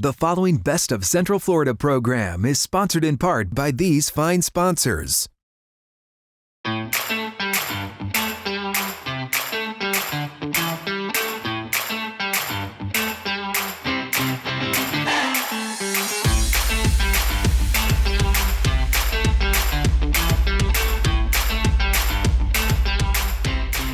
The following Best of Central Florida program is sponsored in part by these fine sponsors.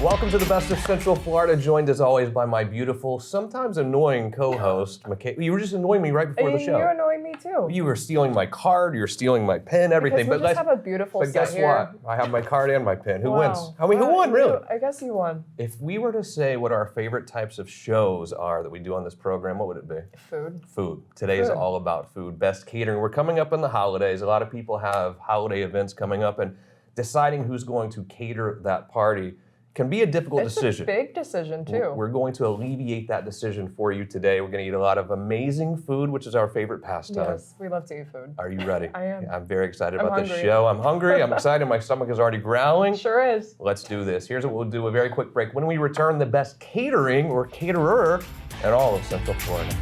Welcome to the Best of Central Florida, joined as always by my beautiful, sometimes annoying co-host, Makaila. You were just annoying me right before the show. You're annoying me too. You were stealing my card, you were stealing my pen, everything. Because we just have a beautiful set guess here. what? I have my card and my pen. Who wins? Wow. Who won, really? I guess you won. If we were to say what our favorite types of shows are that we do on this program, what would it be? Food. Food. Today is all about food. Best catering. We're coming up in the holidays. A lot of people have holiday events coming up, and deciding who's going to cater that party can be a difficult decision. It's a big decision too. We're going to alleviate that decision for you today. We're going to eat a lot of amazing food, which is our favorite pastime. Yes, we love to eat food. Are you ready? I am. I'm very excited about this hungry. show. I'm hungry. I'm excited. My stomach is already growling. Sure is. Let's do this. Here's what we'll do, a very quick break. When we return, the best catering or caterer in all of Central Florida.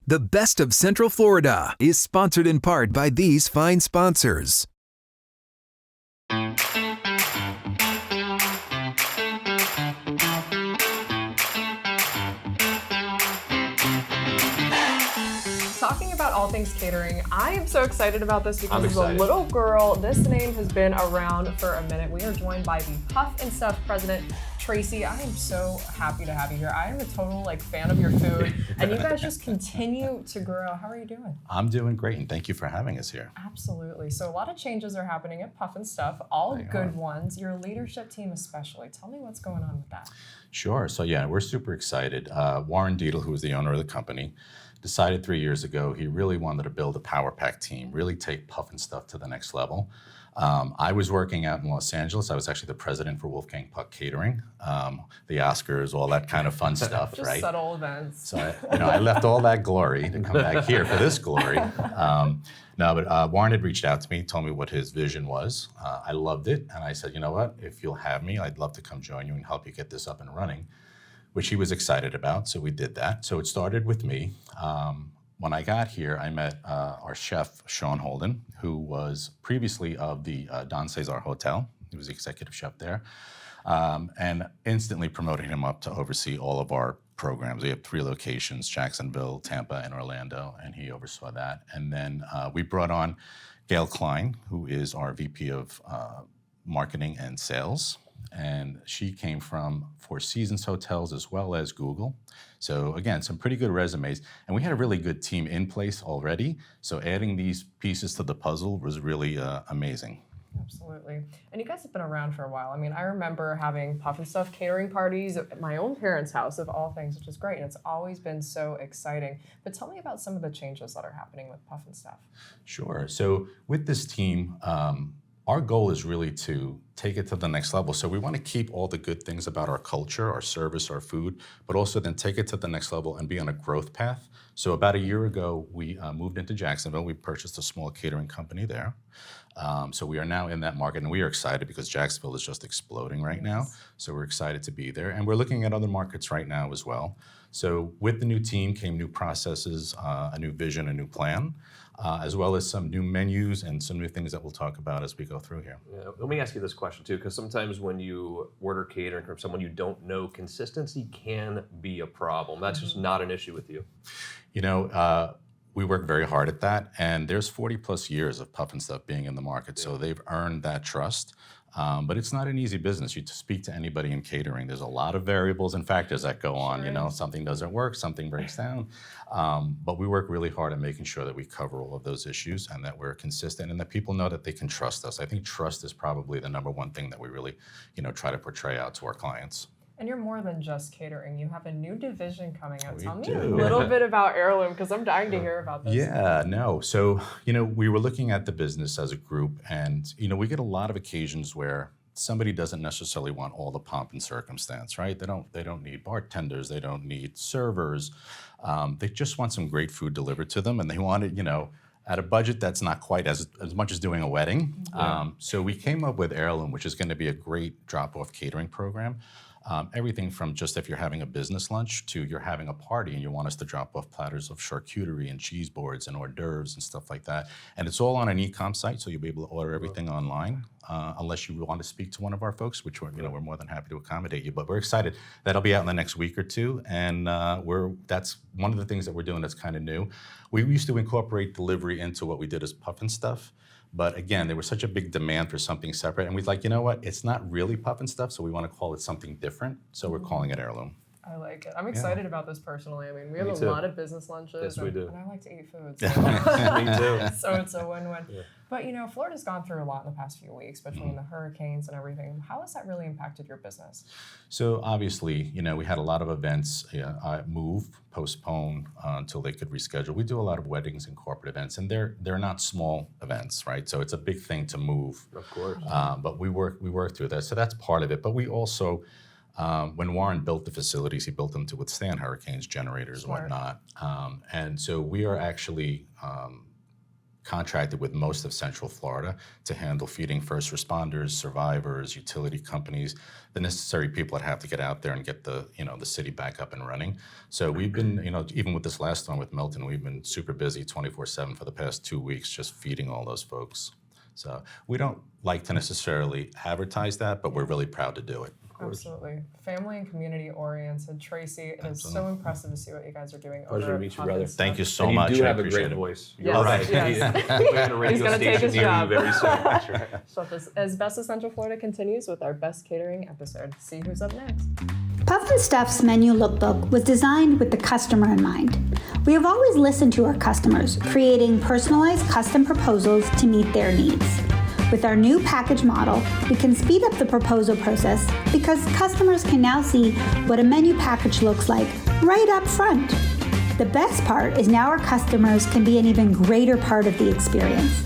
The Best of Central Florida is sponsored in part by these fine sponsors. Talking about all things catering, I am so excited about this because as a excited. little girl, this name has been around for a minute. We are joined by the Puff and Stuff president, Tracy. I am so happy to have you here. I am a total fan of your food, and you guys just continue to grow. How are you doing? I'm doing great, and thank you for having us here. Absolutely. So a lot of changes are happening at Puff and Stuff, all good ones. Your leadership team especially. Tell me what's going on with that. Sure. So yeah, we're super excited. Warren Deedle, who is the owner of the company, decided 3 years ago he really wanted to build a power pack team, really take Puff and Stuff to the next level. I was working out in Los Angeles. I was actually the president for Wolfgang Puck Catering, the Oscars, all that kind of fun stuff, Just right? subtle events. So I left all that glory to come back here for this glory. But Warren had reached out to me, told me what his vision was. I loved it, and I said, you know what? If you'll have me, I'd love to come join you and help you get this up and running, which he was excited about. So we did that. So it started with me. When I got here, I met our chef, Sean Holden, who was previously of the Don Cesar Hotel. He was the executive chef there. And instantly promoted him up to oversee all of our programs. We have 3 locations, Jacksonville, Tampa, and Orlando, and he oversaw that. And then we brought on Gail Klein, who is our VP of Marketing and Sales. And she came from Four Seasons Hotels as well as Google. So again, some pretty good resumes. And we had a really good team in place already. So adding these pieces to the puzzle was really amazing. Absolutely. And you guys have been around for a while. I mean, I remember having Puff and Stuff catering parties at my own parents' house, of all things, which is great. And it's always been so exciting. But tell me about some of the changes that are happening with Puff and Stuff. Sure. So with this team, our goal is really to take it to the next level. So we want to keep all the good things about our culture, our service, our food, but also then take it to the next level and be on a growth path. So about a year ago, we moved into Jacksonville. We purchased a small catering company there. So we are now in that market, and we are excited because Jacksonville is just exploding right now. So we're excited to be there. And we're looking at other markets right now as well. So with the new team came new processes, a new vision, a new plan, as well as some new menus and some new things that we'll talk about as we go through here. Yeah, let me ask you this question too, because sometimes when you order catering from someone you don't know, consistency can be a problem. That's just not an issue with you. You know, we work very hard at that, and there's 40 plus years of Puff and Stuff being in the market, so they've earned that trust. But it's not an easy business. You speak to anybody in catering, there's a lot of variables and factors that go on. You know, something doesn't work, something breaks down. But we work really hard at making sure that we cover all of those issues and that we're consistent and that people know that they can trust us. I think trust is probably the #1 thing that we really, try to portray out to our clients. And you're more than just catering. You have a new division coming out. Tell me a do. little bit about Heirloom, because I'm dying to hear about this. Yeah, no. So, we were looking at the business as a group, and, we get a lot of occasions where somebody doesn't necessarily want all the pomp and circumstance, right? They don't need bartenders, they don't need servers. They just want some great food delivered to them, and they want it, at a budget that's not quite as much as doing a wedding. So we came up with Heirloom, which is going to be a great drop-off catering program. Everything from just if you're having a business lunch to you're having a party and you want us to drop off platters of charcuterie and cheese boards and hors d'oeuvres and stuff like that. And it's all on an e-com site, so you'll be able to order everything online, unless you want to speak to one of our folks, which we're more than happy to accommodate you. But we're excited. That'll be out in the next week or two, and that's one of the things that we're doing that's kind of new. We used to incorporate delivery into what we did as Puff and Stuff. But again, there was such a big demand for something separate, and we're like, you know what? It's not really Puff and Stuff, so we want to call it something different. So we're calling it Heirloom. I like it. I'm excited about this personally. I mean, we have Me a too. lot of business lunches. Yes, we do. And I like to eat food. So, Me too. so it's a win-win. Yeah. But Florida's gone through a lot in the past few weeks, between the hurricanes and everything. How has that really impacted your business? So obviously, we had a lot of events move, postpone until they could reschedule. We do a lot of weddings and corporate events, and they're not small events, right? So it's a big thing to move. Of course. But we work through that. So that's part of it. But we also, when Warren built the facilities, he built them to withstand hurricanes, generators, Smart. whatnot. And so we are actually contracted with most of Central Florida to handle feeding first responders, survivors, utility companies, the necessary people that have to get out there and get the city back up and running. So we've been, even with this last one with Milton, we've been super busy 24/7 for the past 2 weeks just feeding all those folks. So we don't like to necessarily advertise that, but we're really proud to do it. Absolutely. Family and community oriented. Tracy, it is so impressive to see what you guys are doing. Pleasure to over meet you, Puff brother. and Stuff. Thank you so And much. you do I have a appreciate great it. voice. Yes, You're right. yes. We're on a radio gonna take station his near job. you very soon. That's right. So as Best of Central Florida continues with our best catering episode. See who's up next. Puff and Stuff's menu lookbook was designed with the customer in mind. We have always listened to our customers, creating personalized custom proposals to meet their needs. With our new package model, we can speed up the proposal process because customers can now see what a menu package looks like right up front. The best part is now our customers can be an even greater part of the experience.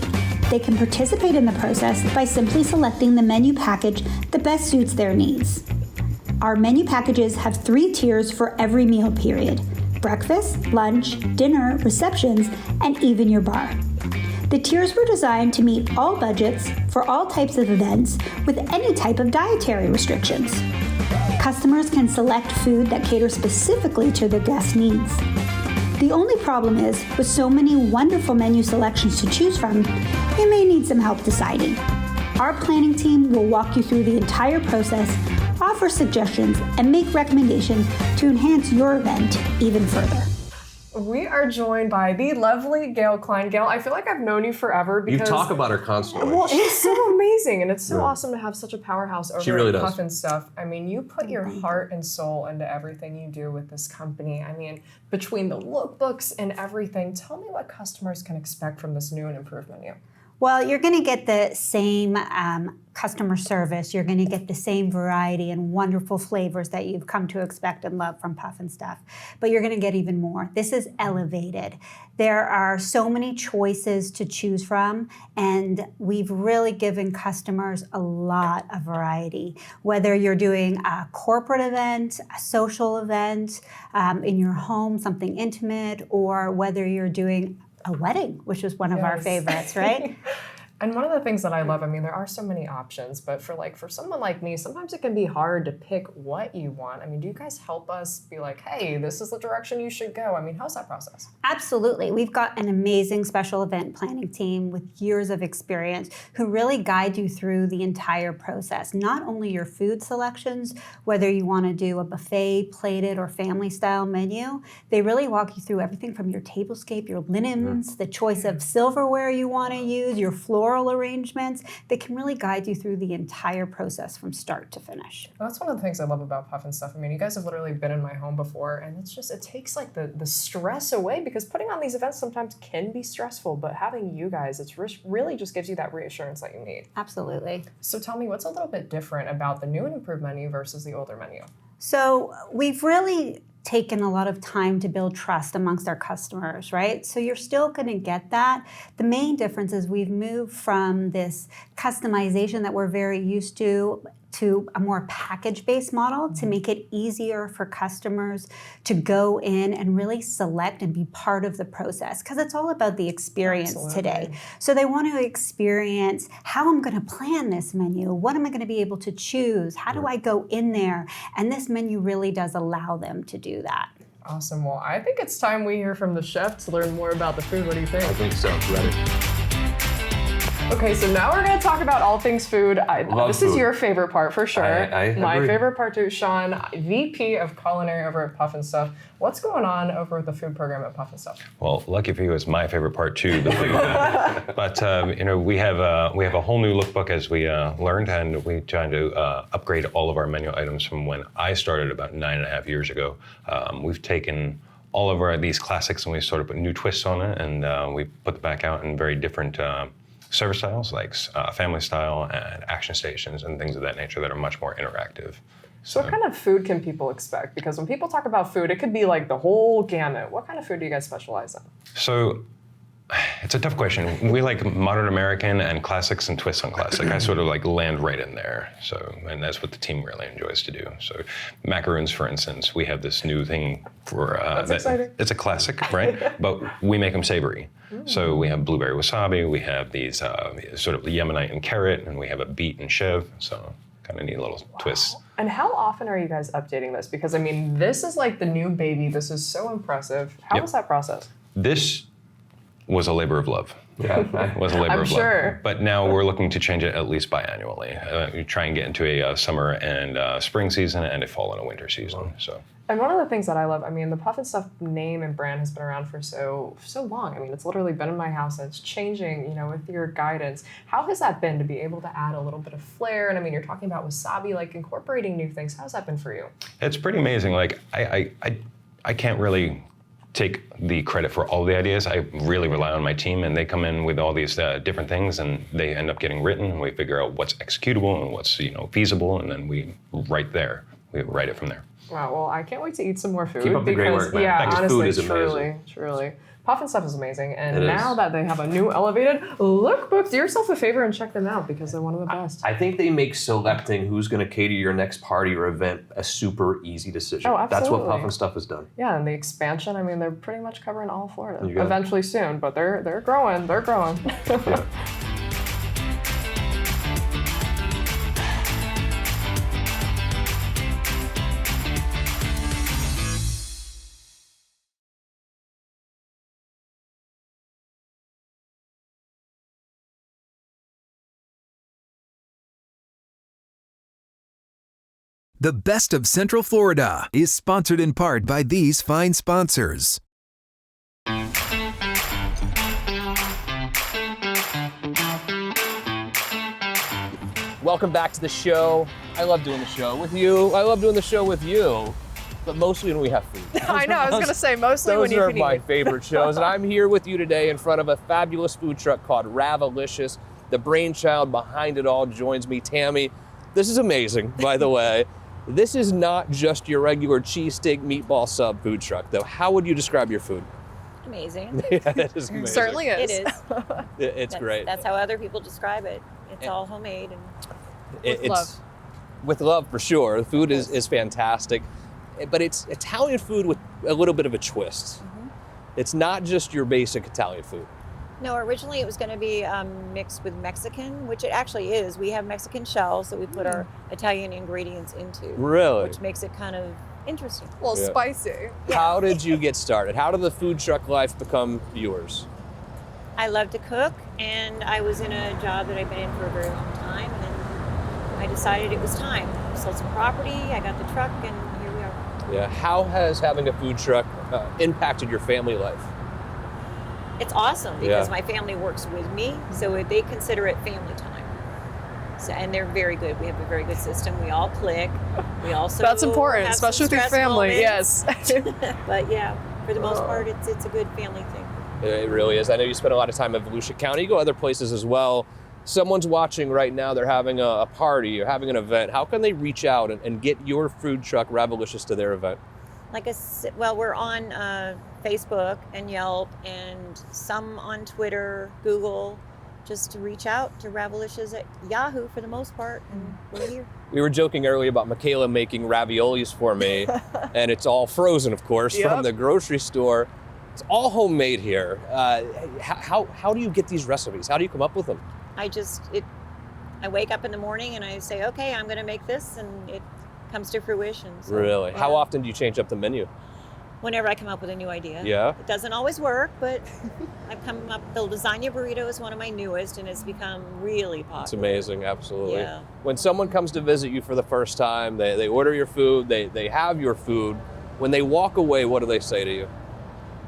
They can participate in the process by simply selecting the menu package that best suits their needs. Our menu packages have 3 tiers for every meal period: breakfast, lunch, dinner, receptions, and even your bar. The tiers were designed to meet all budgets for all types of events with any type of dietary restrictions. Customers can select food that caters specifically to their guests' needs. The only problem is, with so many wonderful menu selections to choose from, you may need some help deciding. Our planning team will walk you through the entire process, offer suggestions, and make recommendations to enhance your event even further. We are joined by the lovely Gail Klein. Gail, I feel like I've known you forever You because talk about her constantly. well, it's so amazing, and it's so awesome to have such a powerhouse over She really at does. Puff and Stuff. I mean, you put your heart and soul into everything you do with this company. I mean, between the lookbooks and everything, tell me what customers can expect from this new and improved menu. Well, you're going to get the same customer service. You're going to get the same variety and wonderful flavors that you've come to expect and love from Puff and Stuff. But you're going to get even more. This is elevated. There are so many choices to choose from, and we've really given customers a lot of variety. Whether you're doing a corporate event, a social event, in your home, something intimate, or whether you're doing a wedding, which is one of our Yes. favorites, right? And one of the things that I love, I mean, there are so many options, but for someone like me, sometimes it can be hard to pick what you want. I mean, do you guys help us be like, hey, this is the direction you should go? I mean, how's that process? Absolutely. We've got an amazing special event planning team with years of experience who really guide you through the entire process. Not only your food selections, whether you want to do a buffet, plated, or family style menu, they really walk you through everything from your tablescape, your linens, the choice of silverware you want to use, your floral arrangements. They can really guide you through the entire process from start to finish. Well, that's one of the things I love about Puff and Stuff. I mean, you guys have literally been in my home before, and it takes like the stress away, because putting on these events sometimes can be stressful, but having you guys, really just gives you that reassurance that you need. Absolutely. So tell me, what's a little bit different about the new and improved menu versus the older menu? So we've really taken a lot of time to build trust amongst our customers, right? So you're still going to get that. The main difference is we've moved from this customization that we're very used to a more package-based model to make it easier for customers to go in and really select and be part of the process, because it's all about the experience today. So they want to experience how I'm going to plan this menu, what am I going to be able to choose, how do I go in there, and this menu really does allow them to do that. Awesome. Well, I think it's time we hear from the chef to learn more about the food. What do you think? I think so. Ready? Okay, so now we're going to talk about all things food. This is your favorite part for sure. I My agree. favorite part too. Sean, VP of Culinary over at Puff and Stuff. What's going on over with the food program at Puff and Stuff? Well, lucky for you, it's my favorite part too, the food. But we have a whole new lookbook as we learned, and we tried to upgrade all of our menu items from when I started about 9.5 years ago. We've taken all of these classics and we sort of put new twists on it, and we put them back out in very different service styles, like family style and action stations and things of that nature that are much more interactive. So what kind of food can people expect? Because when people talk about food, it could be like the whole gamut. What kind of food do you guys specialize in? So it's a tough question. We like modern American and classics and twists on classic. I sort of like land right in there. And that's what the team really enjoys to do. So macaroons, for instance, we have this new thing for That's exciting. It's a classic, right? But we make them savory. So we have blueberry wasabi, we have these sort of Yemenite and carrot, and we have a beet and chev. So kind of neat little twists. And how often are you guys updating this? Because I mean, this is like the new baby. This is so impressive. How was that process? This was a labor of love. Yeah. Was a labor I'm of sure. love. But now we're looking to change it at least biannually. We try and get into a summer and spring season and a fall and a winter season. So. And one of the things that I love, I mean, the Puff and Stuff name and brand has been around for so long. I mean, it's literally been in my house and it's changing, with your guidance. How has that been to be able to add a little bit of flair? And I mean, you're talking about wasabi, like incorporating new things. How's that been for you? It's pretty amazing. Like I can't really take the credit for all the ideas. I really rely on my team, and they come in with all these different things, and they end up getting written, and we figure out what's executable and what's feasible, and then we write it from there. Wow, well, I can't wait to eat some more food. Keep up the great work, man. Yeah, Thanks. honestly, Food is amazing. truly. Puff and Stuff is amazing. And It now is. that they have a new elevated lookbook, do yourself a favor and check them out because they're one of the best. I think they make selecting who's going to cater your next party or event a super easy decision. Oh, That's what absolutely. Puff and Stuff has done. Yeah, and the expansion, I mean, they're pretty much covering all of Florida. You got it. Eventually soon, but they're growing. They're growing. Yeah. The Best of Central Florida is sponsored in part by these fine sponsors. Welcome back to the show. I love doing the show with you. I love doing the show with you, but mostly when we have food. I know, I was going to say, mostly when Those you are can my eat. favorite shows, and I'm here with you today in front of a fabulous food truck called RAV Alicious. The brainchild behind it all joins me, Tammy. This is amazing, by the way. This is not just your regular cheesesteak meatball sub food truck, though. How would you describe your food? Amazing. Yeah, it is amazing. Certainly is. It is. It's great. That's how other people describe it. It's all homemade. And It's love. with love, for sure. The food is fantastic, but it's Italian food with a little bit of a twist. Mm-hmm. It's not just your basic Italian food. no, originally it was going to be mixed with Mexican, which it actually is. We have Mexican shells that we put our Italian ingredients into. Really? Which makes it kind of interesting. A little Yeah. spicy. How did you get started? How did the food truck life become yours? I love to cook, and I was in a job that I've been in for a very long time, and then I decided it was time. I sold some property, I got the truck, and here we are. Yeah. How has having a food truck impacted your family life? It's awesome because Yeah. my family works with me, so they consider it family time. So, and they're very good. We have a very good system. We all click. We also That's important, have some especially with your stress family. moments. Yes. But yeah, for the most part, it's a good family thing. It really is. I know you spend a lot of time in Volusia County. You go other places as well. Someone's watching right now. They're having a party or having an event. How can they reach out and get your food truck, Ravoliscious, to their event? Well, we're on Facebook and Yelp and some on Twitter, Google, just to reach out to Ravoliscious at Yahoo for the most part, and we're here. We were joking earlier about Makaila making raviolis for me, and it's all frozen, of course, from the grocery store. It's all homemade here. How do you get these recipes? How do you come up with them? I wake up in the morning and I say, okay, I'm going to make this, and it comes to fruition. So, Really? yeah. How often do you change up the menu? Whenever I come up with a new idea. Yeah? It doesn't always work, but I've come up, the lasagna burrito is one of my newest, and it's become really popular. It's amazing, absolutely. Yeah. When someone comes to visit you for the first time, they order your food, they have your food. When they walk away, what do they say to you?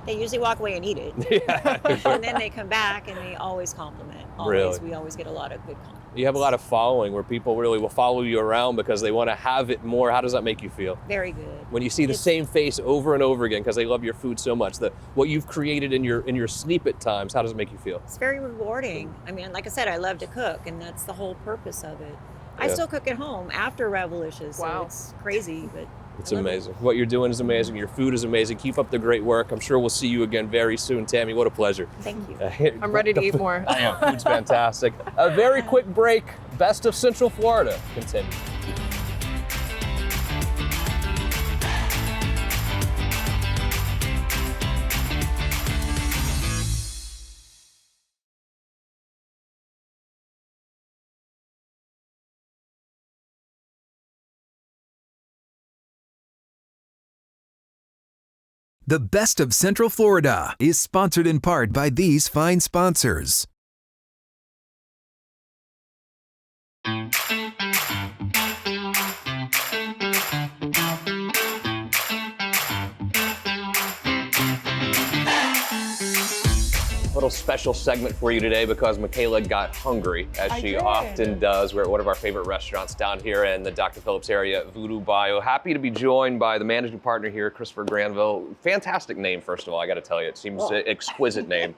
They usually walk away and eat it. Yeah. And then they come back and they always compliment. Really? We always get a lot of good compliments. You have a lot of following where people really will follow you around because they want to have it more. How does that make you feel? Very good. When you see the same face over and over again because they love your food so much, what you've created in your sleep at times, how does it make you feel? It's very rewarding. I mean, like I said, I love to cook, and that's the whole purpose of it. I Yeah. still cook at home after Ravoliscious, Wow. so it's crazy, but It's I love it. amazing. What you're doing is amazing. Your food is amazing. Keep up the great work. I'm sure we'll see you again very soon, Tammy. What a pleasure. Thank you. I'm ready to eat more. I know, food's fantastic. A very quick break. Best of Central Florida continues. The Best of Central Florida is sponsored in part by these fine sponsors. Little special segment for you today because Makaila got hungry, as she often does. We're at one of our favorite restaurants down here in the Dr. Phillips area, Voodoo Bio. Happy to be joined by the managing partner here, Christopher Granville. Fantastic name, first of all, I got to tell you. It seems an exquisite name.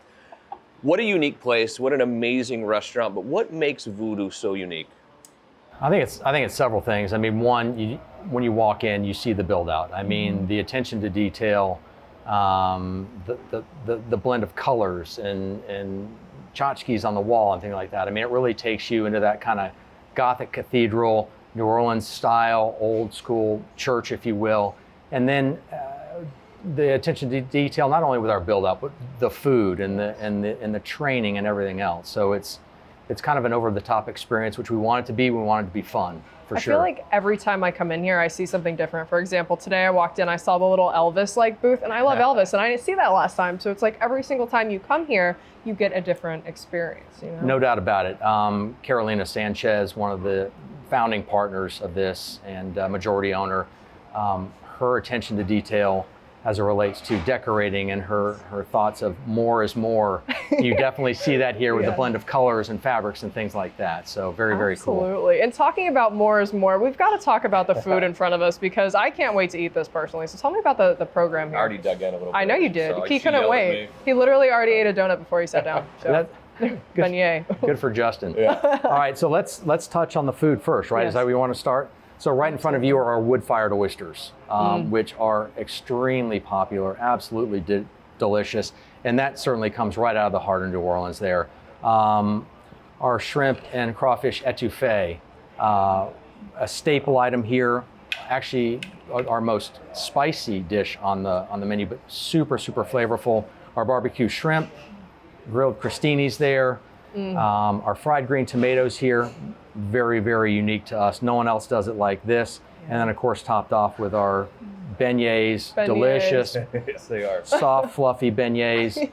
What a unique place, what an amazing restaurant, but what makes Voodoo so unique? I think it's several things. I mean, one, when you walk in, you see the build out. I mean, the attention to detail, the blend of colors and tchotchkes on the wall and things like that. I mean, it really takes you into that kind of Gothic cathedral, New Orleans style, old school church, if you will. And then the attention to detail, not only with our build out, but the food and the training and everything else. So it's kind of an over the top experience, which we want it to be. We want it to be fun. I feel like every time I come in here, I see something different. For example, today I walked in, I saw the little Elvis booth, and I love Elvis, and I didn't see that last time. So it's like every single time you come here, you get a different experience. You know? No doubt about it. Carolina Sanchez, one of the founding partners of this and majority owner, her attention to detail as it relates to decorating and her thoughts of more is more. You definitely see that here with the blend of colors and fabrics and things like that. So very, very cool. Absolutely. And talking about more is more, we've got to talk about the food in front of us because I can't wait to eat this personally. So tell me about the program here. I already dug in a little bit. I know you did. So He she couldn't yelled at wait. me. He literally already ate a donut before he sat down. So. Beignet. Good for Justin. Yeah. All right, so let's touch on the food first, right? Yes. Is that where you want to start? So right in front of you are our wood-fired oysters, which are extremely popular, absolutely delicious, and that certainly comes right out of the heart of New Orleans there. Our shrimp and crawfish etouffee, a staple item here, actually our most spicy dish on the menu, but super, super flavorful. Our barbecue shrimp, grilled crostinis there, our fried green tomatoes here, very, very unique to us. No one else does it like this. And then, of course, topped off with our beignets. Delicious, Yes, they are. soft, fluffy beignets.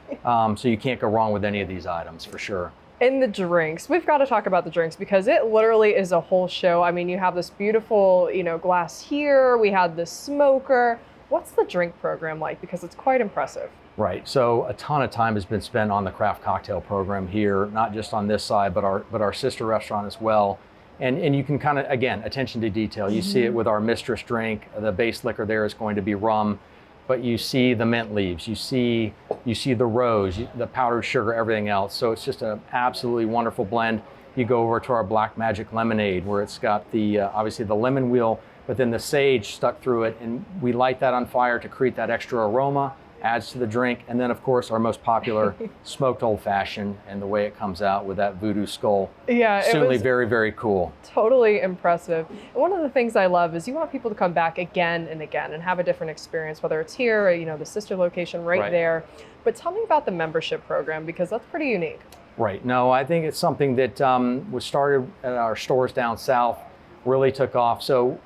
So you can't go wrong with any of these items for sure. And the drinks, we've got to talk about the drinks because it literally is a whole show. I mean, you have this beautiful, glass here. We had this smoker. What's the drink program like? Because it's quite impressive. Right. So a ton of time has been spent on the craft cocktail program here, not just on this side, but our sister restaurant as well. And you can kind of, again, attention to detail. You see it with our mistress drink. The base liquor there is going to be rum, but you see the mint leaves, you see the rose, the powdered sugar, everything else. So it's just an absolutely wonderful blend. You go over to our Black Magic lemonade, where it's got the obviously the lemon wheel but then the sage stuck through it, and we light that on fire to create that extra aroma, adds to the drink, and then of course our most popular smoked old fashioned, and the way it comes out with that Voodoo skull. Yeah, it certainly was very, very cool. totally impressive. And one of the things I love is you want people to come back again and again and have a different experience, whether it's here or, you know, the sister location right there. But tell me about the membership program, because that's pretty unique. Right. No, I think it's something that was started at our stores down south, really took off. So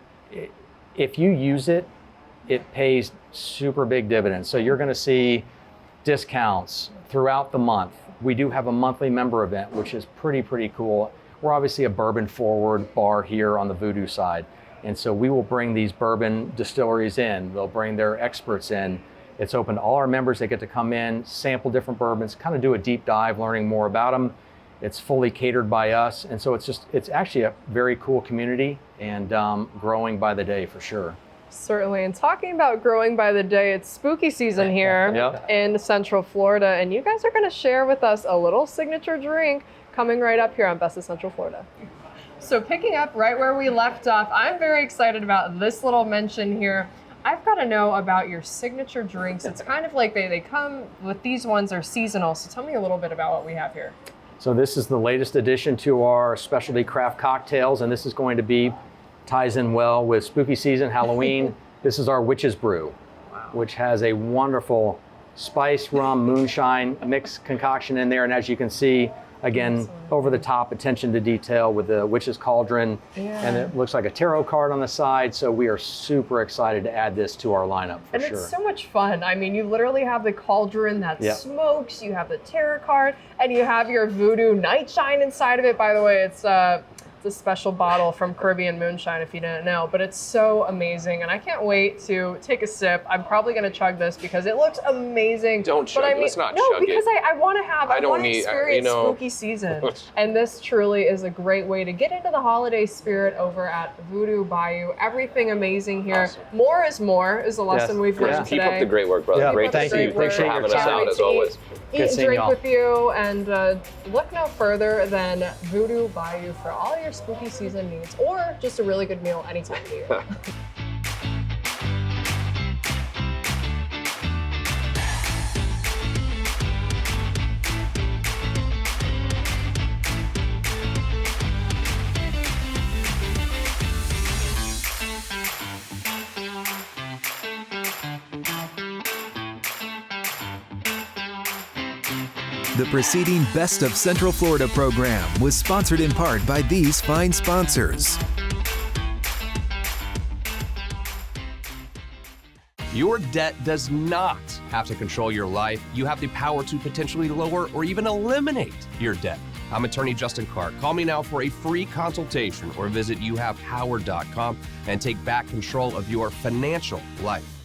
if you use it, it pays super big dividends. So you're going to see discounts throughout the month. We do have a monthly member event, which is pretty cool. We're obviously a bourbon forward bar here on the Voodoo side. And so we will bring these bourbon distilleries in. They'll bring their experts in. It's open to all our members. They get to come in, sample different bourbons, kind of do a deep dive, learning more about them. It's fully catered by us. And so it's actually a very cool community, and growing by the day for sure. Certainly. And talking about growing by the day, it's spooky season here in Central Florida, and you guys are going to share with us a little signature drink coming right up here on Best of Central Florida. So picking up right where we left off, I'm very excited about this little mention here. I've got to know about your signature drinks. It's kind of like they come with these ones are seasonal. So tell me a little bit about what we have here. So this is the latest addition to our specialty craft cocktails, and this is going to be, ties in well with spooky season, Halloween. This is our Witch's Brew, which has a wonderful spice, rum, moonshine mix concoction in there. And as you can see, again, over the top attention to detail with the witch's cauldron, and it looks like a tarot card on the side. So we are super excited to add this to our lineup for sure. And it's so much fun. I mean, you literally have the cauldron that smokes, you have the tarot card, and you have your Voodoo Nightshine inside of it. By the way, it's a special bottle from Caribbean Moonshine, if you didn't know, but it's so amazing, and I can't wait to take a sip. I'm probably going to chug this because it looks amazing. Don't chug it. Let's not chug it. No, because I want to experience spooky season, and this truly is a great way to get into the holiday spirit over at Voodoo Bayou. Everything amazing here. Awesome. More is more is the lesson we've learned today. Keep up the great work, brother. Yeah, great to see you. Thanks for having us out as always. Eat and drink with you, and look no further than Voodoo Bayou for all your spooky season needs, or just a really good meal any time of year. The preceding Best of Central Florida program was sponsored in part by these fine sponsors. Your debt does not have to control your life. You have the power to potentially lower or even eliminate your debt. I'm attorney Justin Clark. Call me now for a free consultation or visit youhavepower.com and take back control of your financial life.